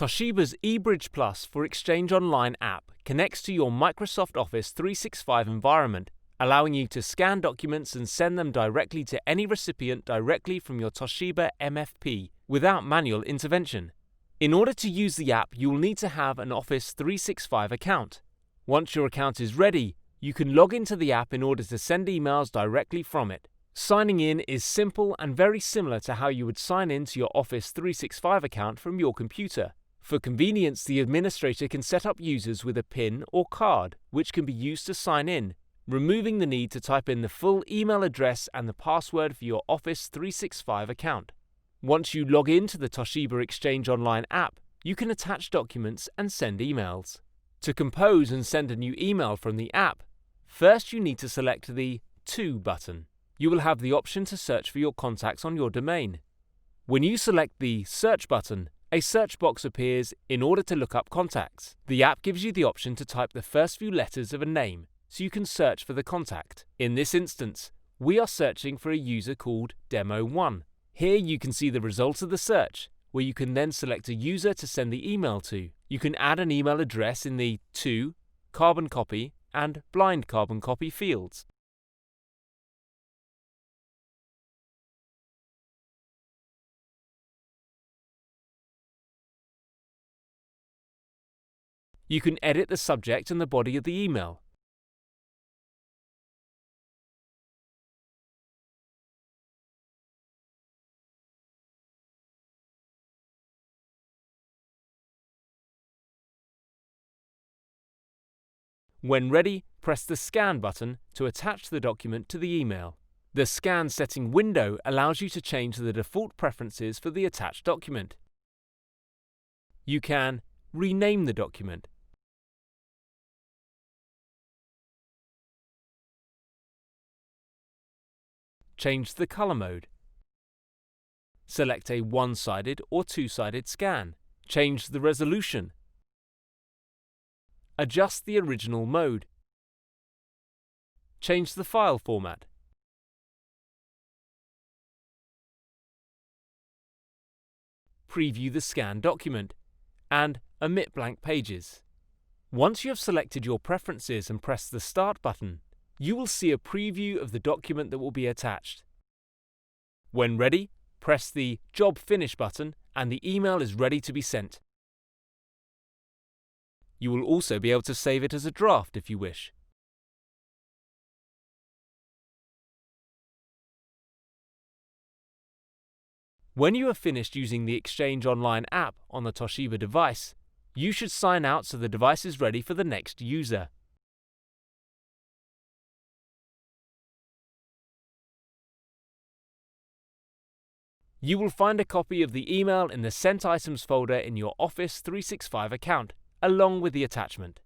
Toshiba's eBridge Plus for Exchange Online app connects to your Microsoft Office 365 environment, allowing you to scan documents and send them directly to any recipient directly from your Toshiba MFD without manual intervention. In order to use the app, you will need to have an Office 365 account. Once your account is ready, you can log into the app in order to send emails directly from it. Signing in is simple and very similar to how you would sign in to your Office 365 account from your computer. For convenience, the administrator can set up users with a PIN or card, which can be used to sign in, removing the need to type in the full email address and the password for your Office 365 account. Once you log in to the Toshiba Exchange Online app, you can attach documents and send emails. To compose and send a new email from the app, first you need to select the To button. You will have the option to search for your contacts on your domain. When you select the Search button, a search box appears in order to look up contacts. The app gives you the option to type the first few letters of a name, so you can search for the contact. In this instance, we are searching for a user called Demo1. Here you can see the results of the search, where you can then select a user to send the email to. You can add an email address in the To, Carbon Copy, and Blind Carbon Copy fields. You can edit the subject and the body of the email. When ready, press the Scan button to attach the document to the email. The Scan setting window allows you to change the default preferences for the attached document. You can rename the document, change the color mode, select a one-sided or two-sided scan, change the resolution, adjust the original mode, change the file format, preview the scanned document, and omit blank pages. Once you have selected your preferences and pressed the Start button, you will see a preview of the document that will be attached. When ready, press the Job Finish button and the email is ready to be sent. You will also be able to save it as a draft if you wish. When you have finished using the Exchange Online app on the Toshiba device, you should sign out so the device is ready for the next user. You will find a copy of the email in the Sent Items folder in your Office 365 account, along with the attachment.